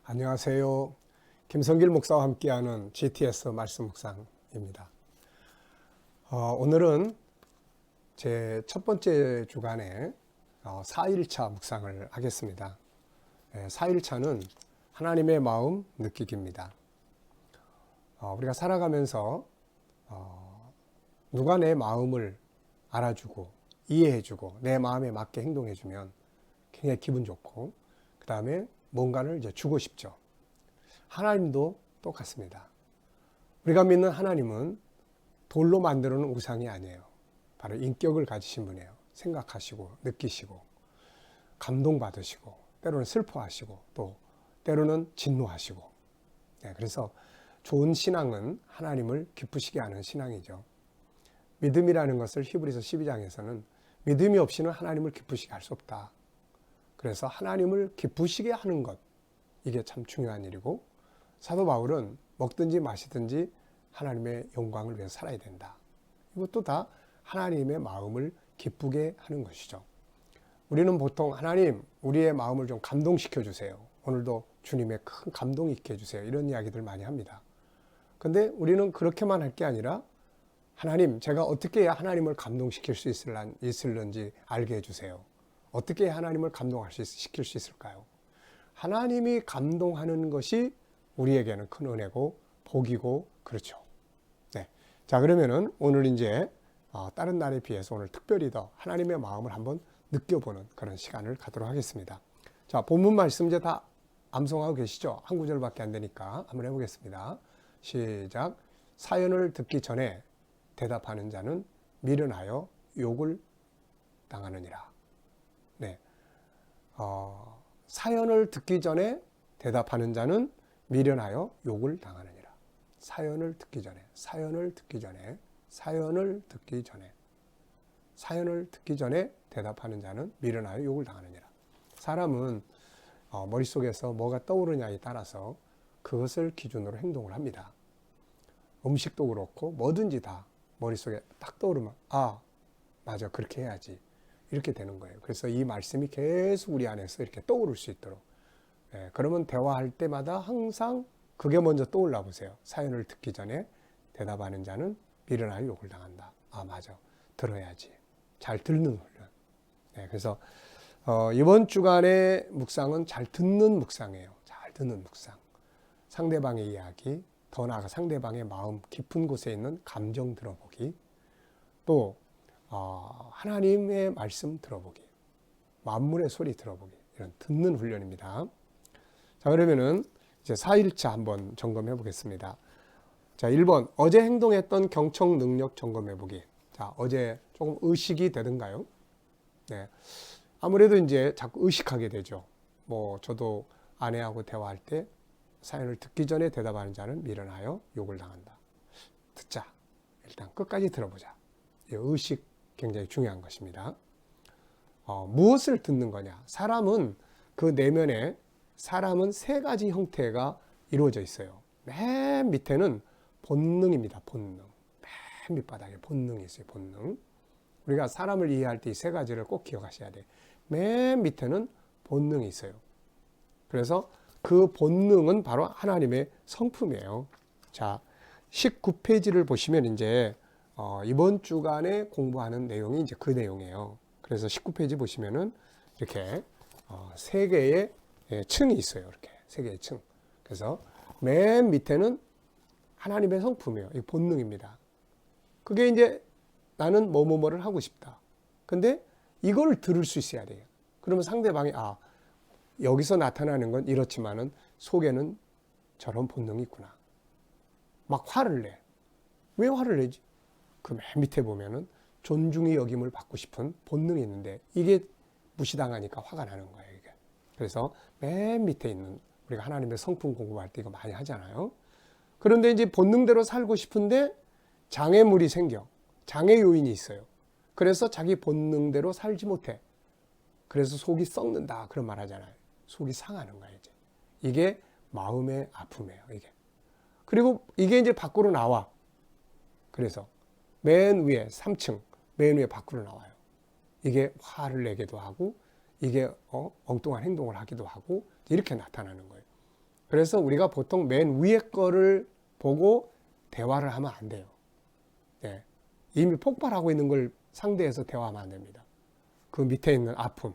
안녕하세요. 김성길 목사와 함께하는 GTS 말씀 묵상입니다. 오늘은 제 첫 번째 주간에 4일차 묵상을 하겠습니다. 4일차는 하나님의 마음 느끼기입니다. 우리가 살아가면서 누가 내 마음을 알아주고 이해해주고 내 마음에 맞게 행동해주면 굉장히 기분 좋고, 그 다음에 뭔가를 이제 주고 싶죠. 하나님도 똑같습니다. 우리가 믿는 하나님은 돌로 만들어 놓은 우상이 아니에요. 바로 인격을 가지신 분이에요. 생각하시고 느끼시고 감동받으시고 때로는 슬퍼하시고 또 때로는 진노하시고. 그래서 좋은 신앙은 하나님을 기쁘시게 하는 신앙이죠. 믿음이라는 것을 히브리서 12장에서는 믿음이 없이는 하나님을 기쁘시게 할 수 없다. 그래서 하나님을 기쁘시게 하는 것, 이게 참 중요한 일이고, 사도 바울은 먹든지 마시든지 하나님의 영광을 위해서 살아야 된다. 이것도 다 하나님의 마음을 기쁘게 하는 것이죠. 우리는 보통 하나님, 우리의 마음을 좀 감동시켜 주세요. 오늘도 주님의 큰 감동 있게 해주세요. 이런 이야기들 많이 합니다. 근데 우리는 그렇게만 할 게 아니라, 하나님, 제가 어떻게 해야 하나님을 감동시킬 수 있을는지 알게 해주세요. 어떻게 하나님을 감동시킬 수 있을까요? 하나님이 감동하는 것이 우리에게는 큰 은혜고 복이고 그렇죠. 네. 자, 그러면은 오늘 이제 다른 날에 비해서 오늘 특별히 더 하나님의 마음을 한번 느껴보는 그런 시간을 갖도록 하겠습니다. 자, 본문 말씀 이제 다 암송하고 계시죠? 한 구절밖에 안 되니까 한번 해보겠습니다. 시작. 사연을 듣기 전에 대답하는 자는 미련하여 욕을 당하느니라. 네. 사연을 듣기 전에 대답하는 자는 미련하여 욕을 당하느니라. 사연을 듣기 전에, 사연을 듣기 전에, 사연을 듣기 전에, 사연을 듣기 전에 대답하는 자는 미련하여 욕을 당하느니라. 사람은 머릿속에서 뭐가 떠오르냐에 따라서 그것을 기준으로 행동을 합니다. 음식도 그렇고 뭐든지 다 머릿속에 딱 떠오르면 맞아, 그렇게 해야지. 이렇게 되는 거예요. 그래서 이 말씀이 계속 우리 안에서 이렇게 떠오를 수 있도록. 그러면 대화할 때마다 항상 그게 먼저 떠올라 보세요. 사연을 듣기 전에 대답하는 자는 미련하여 욕을 당한다. 맞아, 들어야지. 잘 듣는 훈련. 그래서 이번 주간의 묵상은 잘 듣는 묵상이에요. 잘 듣는 묵상. 상대방의 이야기, 더 나아가 상대방의 마음 깊은 곳에 있는 감정 들어보기, 또 하나님의 말씀 들어보기, 만물의 소리 들어보기, 이런 듣는 훈련입니다. 자, 그러면은 이제 4일차 한번 점검해 보겠습니다. 자, 1번, 어제 행동했던 경청 능력 점검해 보기. 자, 어제 조금 의식이 되던가요? 네. 아무래도 이제 자꾸 의식하게 되죠. 저도 아내하고 대화할 때 사연을 듣기 전에 대답하는 자는 미련하여 욕을 당한다. 듣자. 일단 끝까지 들어보자. 의식 굉장히 중요한 것입니다. 무엇을 듣는 거냐? 사람은 그 내면에 세 가지 형태가 이루어져 있어요. 맨 밑에는 본능입니다. 본능. 맨 밑바닥에 본능이 있어요. 본능. 우리가 사람을 이해할 때 이 세 가지를 꼭 기억하셔야 돼요. 맨 밑에는 본능이 있어요. 그래서 그 본능은 바로 하나님의 성품이에요. 자, 19페이지를 보시면 이제 이번 주간에 공부하는 내용이 이제 그 내용이에요. 그래서 19페이지 보시면은 이렇게 세 개의 층이 있어요. 이렇게 세 개의 층. 그래서 맨 밑에는 하나님의 성품이에요. 이 본능입니다. 그게 이제 나는 뭐를 하고 싶다. 근데 이걸 들을 수 있어야 돼요. 그러면 상대방이 여기서 나타나는 건 이렇지만은 속에는 저런 본능이 있구나. 막 화를 내. 왜 화를 내지? 그 맨 밑에 보면은 존중이 여김을 받고 싶은 본능이 있는데 이게 무시당하니까 화가 나는 거예요, 이게. 그래서 맨 밑에 있는, 우리가 하나님의 성품 공부할 때 이거 많이 하잖아요. 그런데 이제 본능대로 살고 싶은데 장애물이 생겨. 장애 요인이 있어요. 그래서 자기 본능대로 살지 못해. 그래서 속이 썩는다, 그런 말 하잖아요. 속이 상하는 거예요, 이제. 이게 마음의 아픔이에요, 이게. 그리고 이게 이제 밖으로 나와. 그래서 맨 위에 3층, 맨 위에 밖으로 나와요. 이게 화를 내기도 하고, 이게 엉뚱한 행동을 하기도 하고, 이렇게 나타나는 거예요. 그래서 우리가 보통 맨 위에 거를 보고 대화를 하면 안 돼요. 네. 이미 폭발하고 있는 걸 상대해서 대화하면 안 됩니다. 그 밑에 있는 아픔,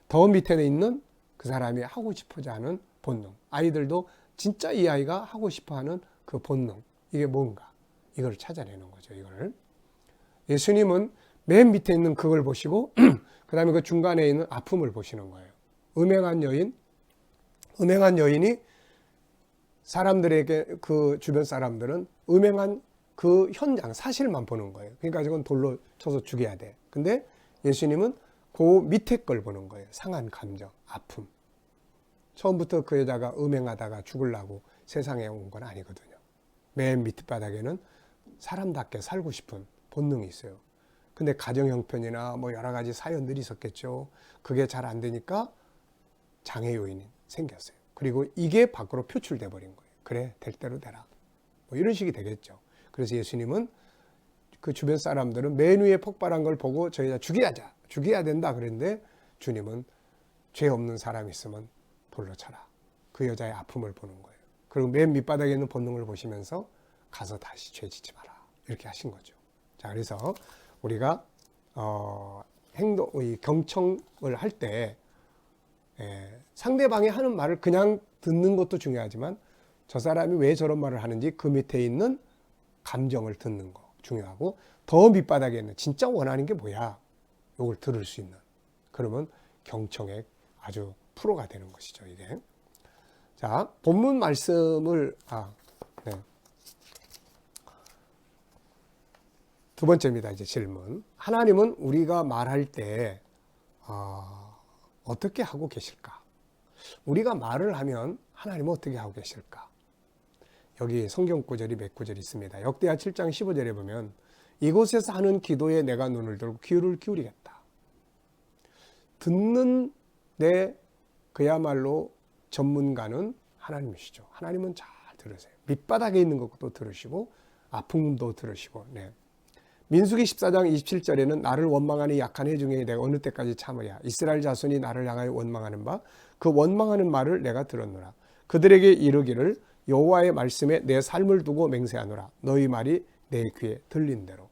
더 밑에 있는 그 사람이 하고 싶어자 하는 본능. 아이들도 진짜 이 아이가 하고 싶어 하는 그 본능. 이게 뭔가. 이걸 찾아내는 거죠. 이거를. 예수님은 맨 밑에 있는 그걸 보시고 그 다음에 그 중간에 있는 아픔을 보시는 거예요. 음행한 여인이 사람들에게, 그 주변 사람들은 음행한 그 현장, 사실만 보는 거예요. 그러니까 이건 돌로 쳐서 죽여야 돼. 근데 예수님은 그 밑에 걸 보는 거예요. 상한 감정, 아픔. 처음부터 그 여자가 음행하다가 죽으려고 세상에 온 건 아니거든요. 맨 밑바닥에는 사람답게 살고 싶은 본능이 있어요. 근데 가정 형편이나 뭐 여러 가지 사연들이 있었겠죠. 그게 잘 안 되니까 장애 요인이 생겼어요. 그리고 이게 밖으로 표출돼 버린 거예요. 그래, 될 대로 되라. 뭐 이런 식이 되겠죠. 그래서 예수님은 그 주변 사람들은 맨 위에 폭발한 걸 보고 저 여자 죽여야 된다 그랬는데, 주님은 죄 없는 사람이 있으면 돌로 쳐라. 그 여자의 아픔을 보는 거예요. 그리고 맨 밑바닥에 있는 본능을 보시면서 가서 다시 죄 짓지 마라. 이렇게 하신 거죠. 자, 그래서 우리가 이 경청을 할 때 상대방이 하는 말을 그냥 듣는 것도 중요하지만 저 사람이 왜 저런 말을 하는지 그 밑에 있는 감정을 듣는 거 중요하고, 더 밑바닥에 있는 진짜 원하는 게 뭐야, 이걸 들을 수 있는, 그러면 경청의 아주 프로가 되는 것이죠. 이게. 자, 본문 말씀을 두 번째입니다. 이제 질문. 하나님은 우리가 말할 때 어떻게 하고 계실까? 우리가 말을 하면 하나님은 어떻게 하고 계실까? 여기 성경 구절이 몇 구절 있습니다. 역대하 7장 15절에 보면 이곳에서 하는 기도에 내가 눈을 들고 귀를 기울이겠다. 듣는 내 그야말로 전문가는 하나님이시죠. 하나님은 잘 들으세요. 밑바닥에 있는 것도 들으시고 아픔도 들으시고. 네. 민수기 14장 27절에는 나를 원망하는 약한 해 중에 내가 어느 때까지 참으랴. 이스라엘 자손이 나를 향하여 원망하는 바 그 원망하는 말을 내가 들었노라. 그들에게 이르기를 여호와의 말씀에 내 삶을 두고 맹세하노라. 너희 말이 내 귀에 들린 대로.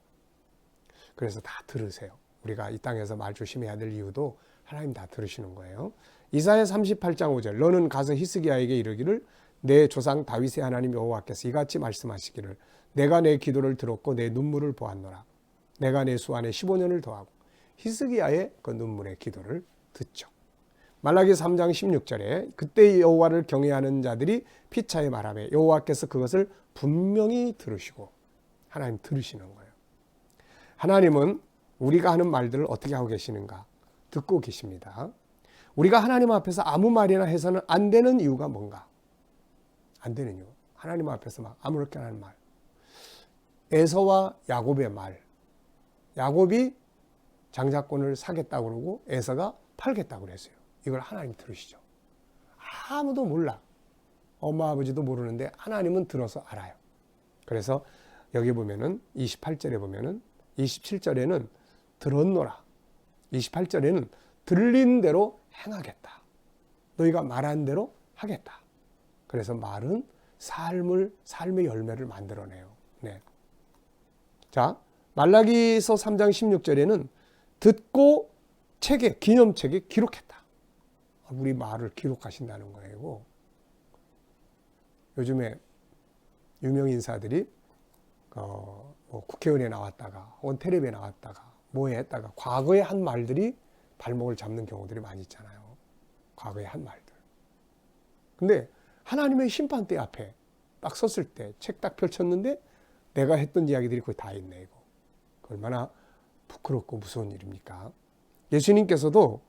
그래서 다 들으세요. 우리가 이 땅에서 말 조심해야 될 이유도 하나님 다 들으시는 거예요. 이사야 38장 5절 너는 가서 히스기야에게 이르기를 내 조상 다윗의 하나님 여호와께서 이같이 말씀하시기를 내가 내 기도를 들었고 내 눈물을 보았노라. 내가 내 수 안에 15년을 더하고. 히스기야의 그 눈물의 기도를 듣죠. 말라기 3장 16절에 그때 여호와를 경외하는 자들이 피차에 말하며 여호와께서 그것을 분명히 들으시고. 하나님 들으시는 거예요. 하나님은 우리가 하는 말들을 어떻게 하고 계시는가 듣고 계십니다. 우리가 하나님 앞에서 아무 말이나 해서는 안 되는 이유가 뭔가? 안 되는 이유. 하나님 앞에서 막 아무렇게나 하는 말. 에서와 야곱의 말. 야곱이 장자권을 사겠다고 그러고 에서가 팔겠다고 그랬어요. 이걸 하나님 들으시죠. 아무도 몰라. 엄마 아버지도 모르는데 하나님은 들어서 알아요. 그래서 여기 보면은 28절에 보면은 27절에는 들었노라. 28절에는 들린 대로 행하겠다. 너희가 말한 대로 하겠다. 그래서 말은 삶의 열매를 만들어내요. 네. 자, 말라기서 3장 16절에는 듣고 책에, 기념책에 기록했다. 우리 말을 기록하신다는 거예요. 요즘에 유명 인사들이 뭐 국회의원에 나왔다가 혹은 텔레비에 나왔다가 뭐에 했다가 과거에 한 말들이 발목을 잡는 경우들이 많이 있잖아요. 과거에 한 말들. 근데 하나님의 심판대 앞에 딱 섰을 때 책 딱 펼쳤는데 내가 했던 이야기들이 거의 다 있네. 이거 얼마나 부끄럽고 무서운 일입니까? 예수님께서도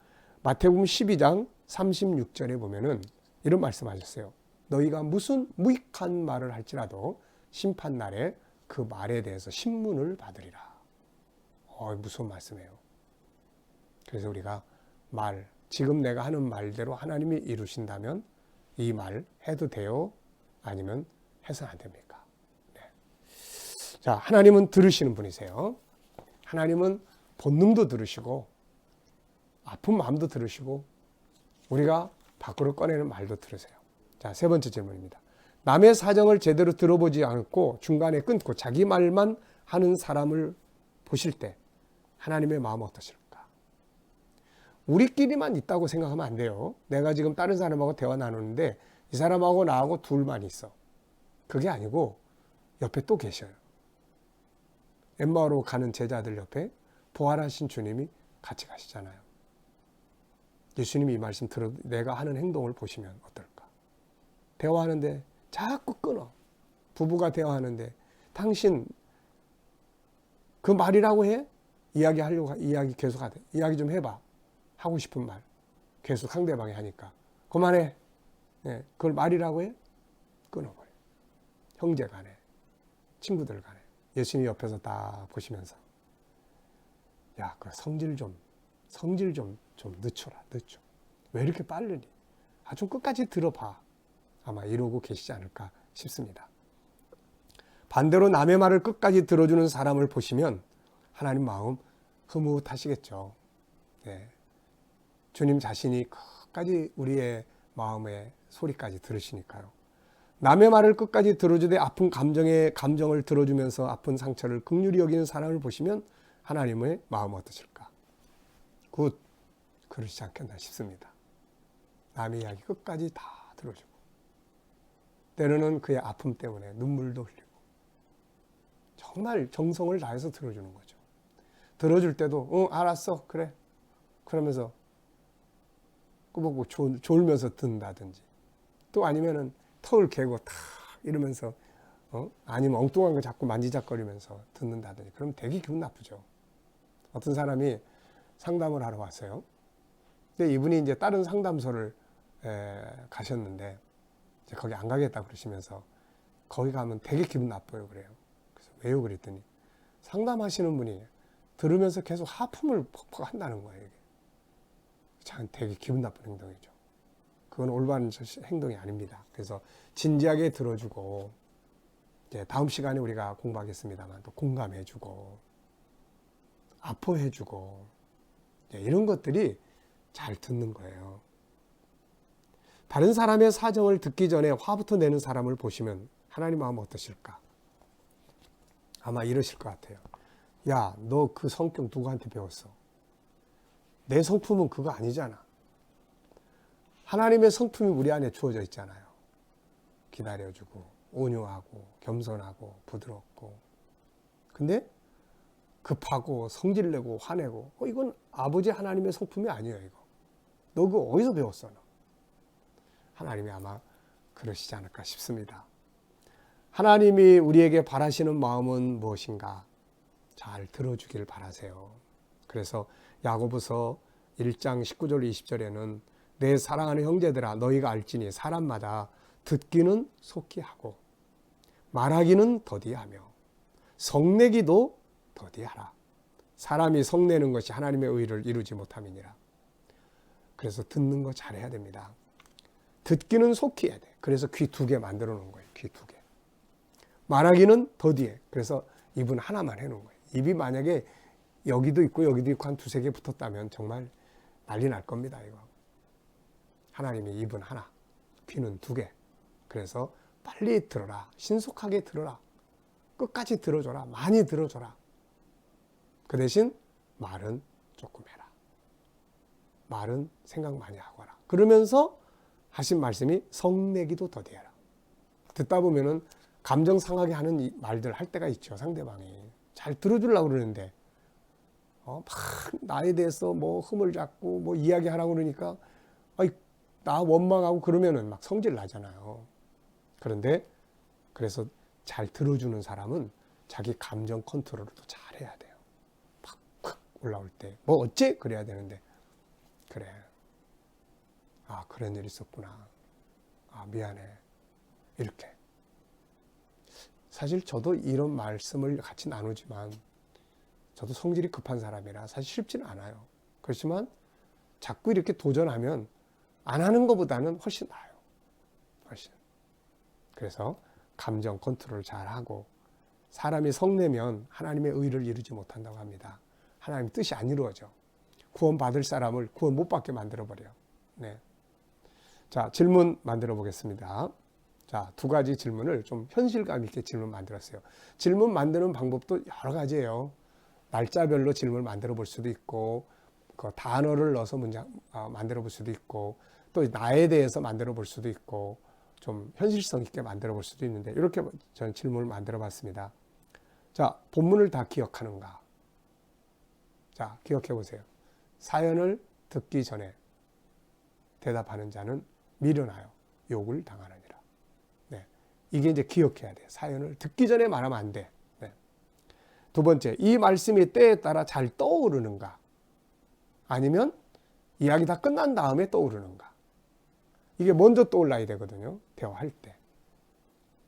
마태복음 12장 36절에 보면은 이런 말씀하셨어요. 너희가 무슨 무익한 말을 할지라도 심판날에 그 말에 대해서 신문을 받으리라. 무서운 말씀이에요. 그래서 우리가 지금 내가 하는 말대로 하나님이 이루신다면 이 말 해도 돼요? 아니면 해서는 안 됩니까? 네. 자, 하나님은 들으시는 분이세요. 하나님은 본능도 들으시고 아픈 마음도 들으시고 우리가 밖으로 꺼내는 말도 들으세요. 자, 세 번째 질문입니다. 남의 사정을 제대로 들어보지 않고 중간에 끊고 자기 말만 하는 사람을 보실 때 하나님의 마음은 어떠실까? 우리끼리만 있다고 생각하면 안 돼요. 내가 지금 다른 사람하고 대화 나누는데 이 사람하고 나하고 둘만 있어. 그게 아니고 옆에 또 계셔요. 엠마오로 가는 제자들 옆에 부활하신 주님이 같이 가시잖아요. 예수님이 이 말씀 들어 내가 하는 행동을 보시면 어떨까? 대화하는데 자꾸 끊어. 부부가 대화하는데 당신 그 말이라고 해? 이야기 계속 하대. 이야기 좀 해봐. 하고 싶은 말 계속 상대방이 하니까 그만해. 네, 그걸 말이라고 해? 끊어버려. 형제 간에 친구들 간에 예수님이 옆에서 다 보시면서 야, 그 성질 좀 늦춰라. 늦춰. 왜 이렇게 빠르니? 좀 끝까지 들어봐. 아마 이러고 계시지 않을까 싶습니다. 반대로 남의 말을 끝까지 들어주는 사람을 보시면 하나님 마음 흐뭇하시겠죠. 네. 주님 자신이 끝까지 우리의 마음의 소리까지 들으시니까요. 남의 말을 끝까지 들어주되 아픈 감정을 들어주면서 아픈 상처를 긍휼히 여기는 사람을 보시면 하나님의 마음은 어떠실까? 굿, 그러시지 않겠나 싶습니다. 남의 이야기 끝까지 다 들어주고 때로는 그의 아픔 때문에 눈물도 흘리고 정말 정성을 다해서 들어주는 거죠. 들어줄 때도 응 알았어 그래 그러면서 꾸벅꾸벅 졸면서 듣는다든지 또 아니면은 턱을 개고 탁 이러면서 아니면 엉뚱한 거 자꾸 만지작거리면서 듣는다든지 그럼 되게 기분 나쁘죠. 어떤 사람이 상담을 하러 왔어요. 근데 이분이 이제 다른 상담소를 가셨는데 이제 거기 안 가겠다 그러시면서 거기 가면 되게 기분 나빠요 그래요. 그래서 왜요 그랬더니 상담하시는 분이 들으면서 계속 하품을 퍽퍽 한다는 거예요. 이게 참 되게 기분 나쁜 행동이죠. 그건 올바른 행동이 아닙니다. 그래서 진지하게 들어주고 이제 다음 시간에 우리가 공부하겠습니다만 또 공감해주고 아포해주고 이런 것들이 잘 듣는 거예요. 다른 사람의 사정을 듣기 전에 화부터 내는 사람을 보시면 하나님 마음은 어떠실까? 아마 이러실 것 같아요. 야, 너 그 성격 누구한테 배웠어? 내 성품은 그거 아니잖아. 하나님의 성품이 우리 안에 주어져 있잖아요. 기다려주고 온유하고 겸손하고 부드럽고. 근데 급하고 성질내고 화내고 이건 아버지 하나님의 성품이 아니에요. 이거 너 그거 어디서 배웠어? 너? 하나님이 아마 그러시지 않을까 싶습니다. 하나님이 우리에게 바라시는 마음은 무엇인가? 잘 들어주길 바라세요. 그래서 야고보서 1장 19절 20절에는 내 사랑하는 형제들아 너희가 알지니 사람마다 듣기는 속히 하고 말하기는 더디하며 성내기도 더디하라. 사람이 성내는 것이 하나님의 의를 이루지 못함이니라. 그래서 듣는 거 잘해야 됩니다. 듣기는 속히 해야 돼. 그래서 귀 2개 만들어 놓은 거예요. 귀 2개. 말하기는 더디해. 그래서 입은 하나만 해놓은 거예요. 입이 만약에 여기도 있고 여기도 있고 한 2-3개 붙었다면 정말 난리 날 겁니다. 이거. 하나님의 입은 하나, 귀는 2개. 그래서 빨리 들어라. 신속하게 들어라. 끝까지 들어줘라. 많이 들어줘라. 그 대신 말은 조금 해라. 말은 생각 많이 하고 하라. 그러면서 하신 말씀이 성내기도 더디해라. 듣다 보면은 감정 상하게 하는 말들 할 때가 있죠. 상대방이. 잘 들어주려고 그러는데 막 나에 대해서 뭐 흠을 잡고 뭐 이야기하라고 그러니까 나 원망하고 그러면은 막 성질 나잖아요. 그런데 그래서 잘 들어주는 사람은 자기 감정 컨트롤을 또 잘해야 돼요. 팍팍 올라올 때 뭐 어째? 그래야 되는데 그래. 아 그런 일이 있었구나. 아 미안해. 이렇게. 사실 저도 이런 말씀을 같이 나누지만 저도 성질이 급한 사람이라 사실 쉽지는 않아요. 그렇지만 자꾸 이렇게 도전하면 안 하는 것보다는 훨씬 나아요. 훨씬. 그래서 감정 컨트롤 잘하고 사람이 성내면 하나님의 의를 이루지 못한다고 합니다. 하나님 뜻이 안 이루어져. 구원 받을 사람을 구원 못 받게 만들어버려요. 네. 자, 질문 만들어 보겠습니다. 자, 두 가지 질문을 좀 현실감 있게 질문 만들었어요. 질문 만드는 방법도 여러 가지예요. 날짜별로 질문을 만들어 볼 수도 있고, 그 단어를 넣어서 문장 만들어 볼 수도 있고, 또 나에 대해서 만들어 볼 수도 있고, 좀 현실성 있게 만들어 볼 수도 있는데, 이렇게 저는 질문을 만들어 봤습니다. 자, 본문을 다 기억하는가? 자, 기억해 보세요. 사연을 듣기 전에 대답하는 자는 미련하여 욕을 당하느니라. 네. 이게 이제 기억해야 돼요. 사연을 듣기 전에 말하면 안 돼. 네. 두 번째, 이 말씀이 때에 따라 잘 떠오르는가? 아니면 이야기 다 끝난 다음에 떠오르는가? 이게 먼저 떠올라야 되거든요. 대화할 때.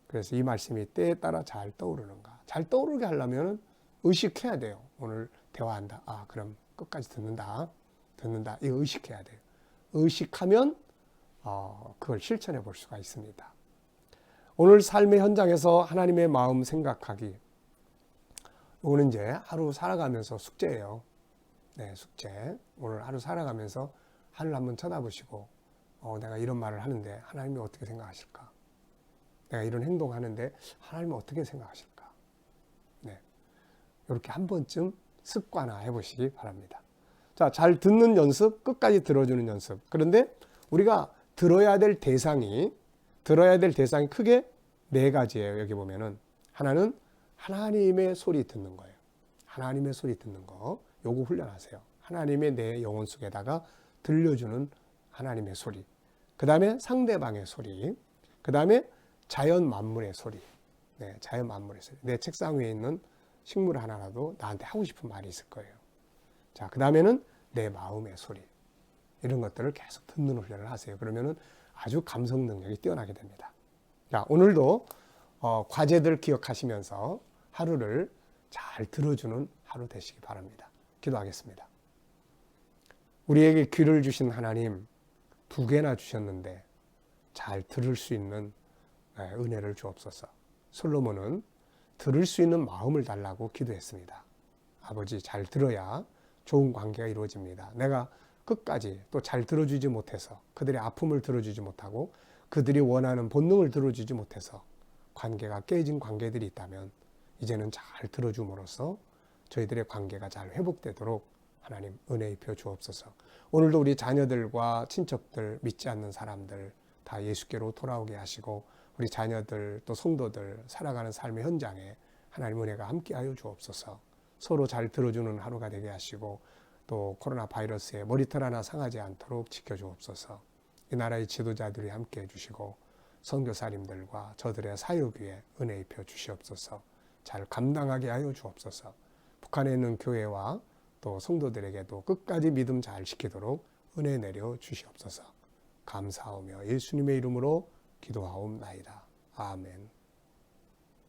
그래서 이 말씀이 때에 따라 잘 떠오르는가? 잘 떠오르게 하려면 의식해야 돼요. 오늘 대화한다. 아, 그럼 끝까지 듣는다. 이거 의식해야 돼요. 의식하면 그걸 실천해 볼 수가 있습니다. 오늘 삶의 현장에서 하나님의 마음 생각하기. 이거는 이제 하루 살아가면서 숙제예요. 네, 숙제. 오늘 하루 살아가면서 하늘 한번 쳐다보시고, 내가 이런 말을 하는데 하나님이 어떻게 생각하실까? 내가 이런 행동하는데 하나님은 어떻게 생각하실까? 네, 이렇게 한 번쯤 습관화 해보시기 바랍니다. 자, 잘 듣는 연습, 끝까지 들어주는 연습. 그런데 우리가 들어야 될 대상이 크게 네 가지예요. 여기 보면은 하나는 하나님의 소리 듣는 거예요. 하나님의 소리 듣는 거. 요거 훈련하세요. 하나님의 내 영혼 속에다가 들려주는 하나님의 소리. 그 다음에 상대방의 소리. 그 다음에 자연 만물의 소리. 네, 자연 만물의 소리. 내 책상 위에 있는 식물 하나라도 나한테 하고 싶은 말이 있을 거예요. 자, 그 다음에는 내 마음의 소리. 이런 것들을 계속 듣는 훈련을 하세요. 그러면은 아주 감성 능력이 뛰어나게 됩니다. 자, 오늘도 과제들 기억하시면서 하루를 잘 들어주는 하루 되시기 바랍니다. 기도하겠습니다. 우리에게 귀를 주신 하나님, 두 개나 주셨는데 잘 들을 수 있는 은혜를 주옵소서. 솔로몬은 들을 수 있는 마음을 달라고 기도했습니다. 아버지, 잘 들어야 좋은 관계가 이루어집니다. 내가 끝까지 또 잘 들어주지 못해서, 그들의 아픔을 들어주지 못하고 그들이 원하는 본능을 들어주지 못해서 관계가 깨진 관계들이 있다면 이제는 잘 들어줌으로써 저희들의 관계가 잘 회복되도록 하나님 은혜 입혀 주옵소서. 오늘도 우리 자녀들과 친척들, 믿지 않는 사람들 다 예수께로 돌아오게 하시고, 우리 자녀들 또 성도들 살아가는 삶의 현장에 하나님 은혜가 함께하여 주옵소서. 서로 잘 들어주는 하루가 되게 하시고, 또 코로나 바이러스에 머리털 하나 상하지 않도록 지켜주옵소서. 이 나라의 지도자들이 함께해 주시고 선교사님들과 저들의 사역 위에 은혜 입혀 주시옵소서. 잘 감당하게 하여 주옵소서. 북한에 있는 교회와 또 성도들에게도 끝까지 믿음 잘 지키도록 은혜 내려 주시옵소서. 감사하며 예수님의 이름으로 기도하옵나이다. 아멘.